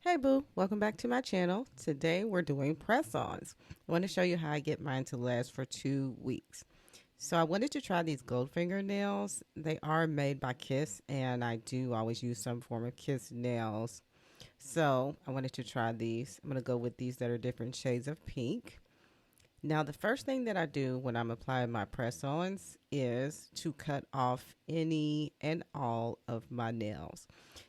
Hey boo, welcome back to my channel. Today we're doing press-ons. I want to show you how I get mine to last for 2 weeks. So I wanted to try these Goldfinger nails. They are made by Kiss and I do always use some form of Kiss nails. So I wanted to try these. I'm going to go with these that are different shades of pink. Now the first thing that I do when I'm applying my press-ons is to cut off any and all of my nails.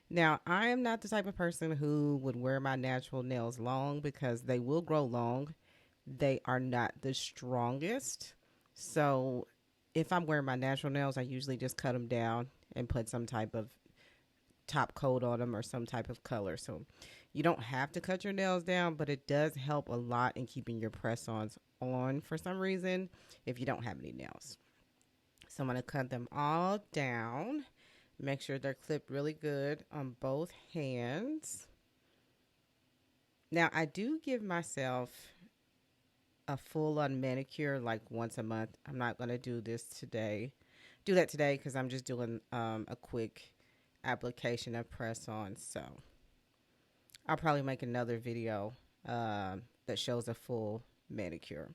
Now, I am not the type of person who would wear my natural nails long because they will grow long. They are not the strongest. So, if I'm wearing my natural nails, I usually just cut them down and put some type of top coat on them or some type of color. So, you don't have to cut your nails down, but it does help a lot in keeping your press ons on for some reason if you don't have any nails. So, I'm going to cut them all down. Make sure they're clipped really good on both hands. Now, I do give myself a full-on manicure like once a month. I'm not going to do that today because I'm just doing a quick application of press-on. So I'll probably make another video that shows a full manicure.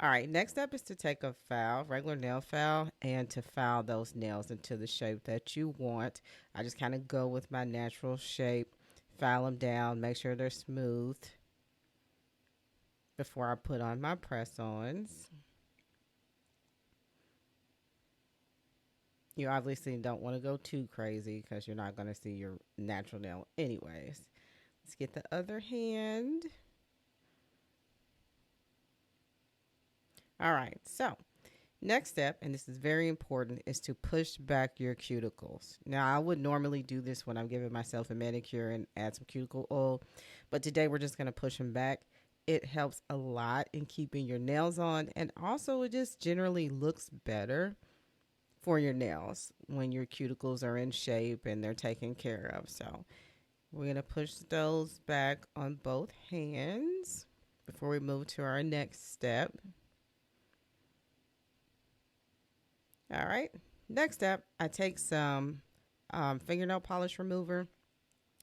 All right, next up is to take a file, regular nail file, and to file those nails into the shape that you want. I just kind of go with my natural shape, file them down, make sure they're smooth before I put on my press-ons. You obviously don't want to go too crazy because you're not going to see your natural nail anyways. Let's get the other hand. All right, so next step, and this is very important, is to push back your cuticles. Now, I would normally do this when I'm giving myself a manicure and add some cuticle oil, but today we're just going to push them back. It helps a lot in keeping your nails on, and also it just generally looks better for your nails when your cuticles are in shape and they're taken care of. So we're going to push those back on both hands before we move to our next step. All right. Next up, I take some fingernail polish remover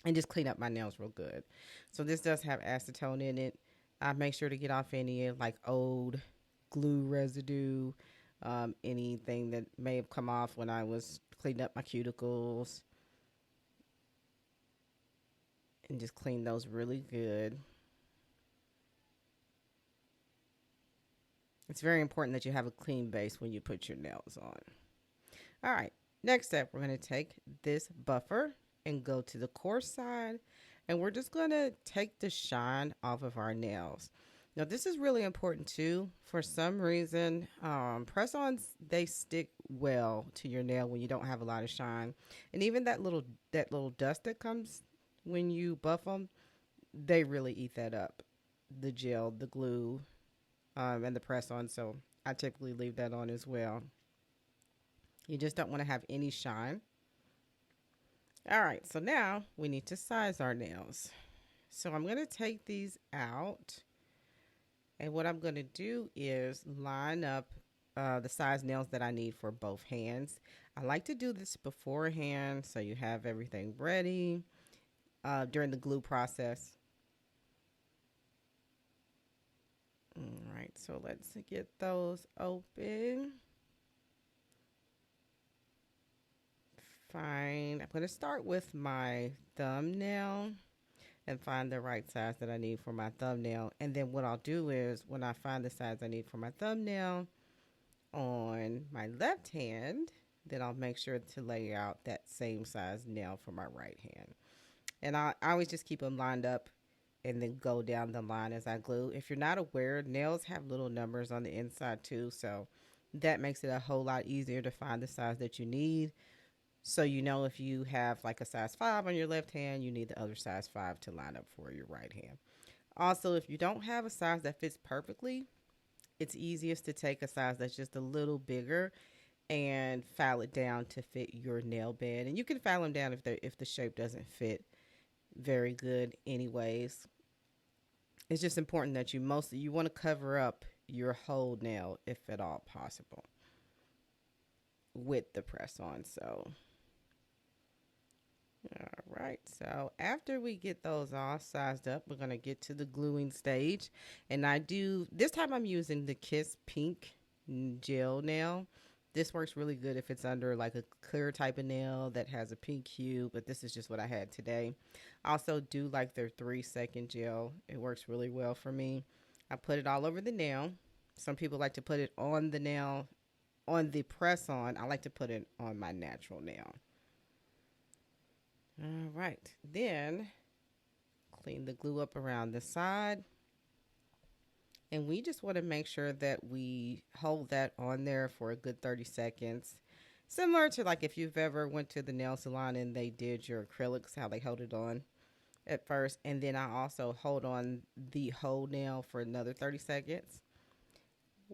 and just clean up my nails real good. So this does have acetone in it. I make sure to get off any like old glue residue, anything that may have come off when I was cleaning up my cuticles. And just clean those really good. It's very important that you have a clean base when you put your nails on. All right, next step, we're going to take this buffer and go to the coarse side, and we're just going to take the shine off of our nails. Now, this is really important too. For some reason, press-ons, they stick well to your nail when you don't have a lot of shine. And even that little dust that comes when you buff them, they really eat that up. The gel, the glue, and the press-on. So I typically leave that on as well. You just don't want to have any shine. All right, so now we need to size our nails. So I'm going to take these out. And what I'm going to do is line up the size nails that I need for both hands. I like to do this beforehand so you have everything ready during the glue process. All right, so let's get those open. Fine. I'm going to start with my thumbnail and find the right size that I need for my thumbnail. And then what I'll do is when I find the size I need for my thumbnail on my left hand, then I'll make sure to lay out that same size nail for my right hand. And I always just keep them lined up and then go down the line as I glue. If you're not aware, nails have little numbers on the inside too, so that makes it a whole lot easier to find the size that you need. So you know if you have like a size 5 on your left hand, you need the other size 5 to line up for your right hand. Also, if you don't have a size that fits perfectly, it's easiest to take a size that's just a little bigger and file it down to fit your nail bed. And you can file them down if the shape doesn't fit very good anyways. It's just important that you want to cover up your whole nail if at all possible with the press on. So All right, so after we get those all sized up, we're going to get to the gluing stage. And this time I'm using the Kiss Pink gel nail. This works really good if it's under like a clear type of nail that has a pink hue, but this is just what I had today. I also do like their 3-second gel. It works really well for me. I put it all over the nail. Some people like to put it on the nail, on the press on. I like to put it on my natural nail. All right, then clean the glue up around the side. And we just want to make sure that we hold that on there for a good 30 seconds. Similar to like if you've ever went to the nail salon and they did your acrylics, how they hold it on at first. And then I also hold on the whole nail for another 30 seconds.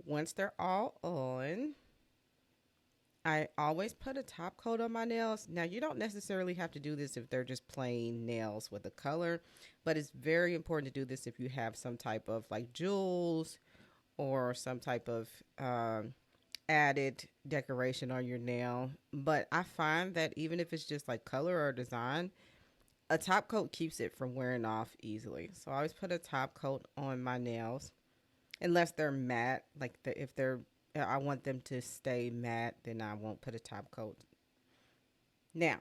Once they're all on, I always put a top coat on my nails. Now, you don't necessarily have to do this if they're just plain nails with a color, but it's very important to do this if you have some type of like jewels or some type of added decoration on your nail. But I find that even if it's just like color or design, a top coat keeps it from wearing off easily. So I always put a top coat on my nails, unless they're matte. Like if they're I want them to stay matte, then I won't put a top coat. Now,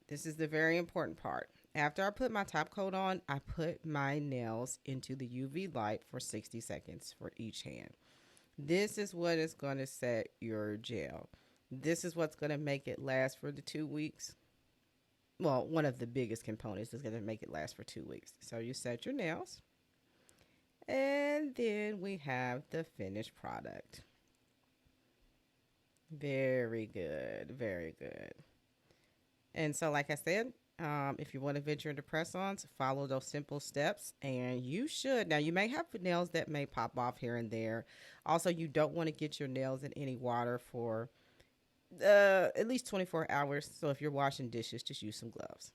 this is the very important part. After I put my top coat on, I put my nails into the UV light for 60 seconds for each hand. This is what is going to set your gel. This is what's going to make it last for the 2 weeks. Well, one of the biggest components is going to make it last for 2 weeks. So you set your nails. And then we have the finished product. Very good. Very good. And so, like I said, if you want to venture into press-ons, follow those simple steps, and you should. Now, you may have nails that may pop off here and there. Also, you don't want to get your nails in any water for at least 24 hours. So if you're washing dishes, just use some gloves.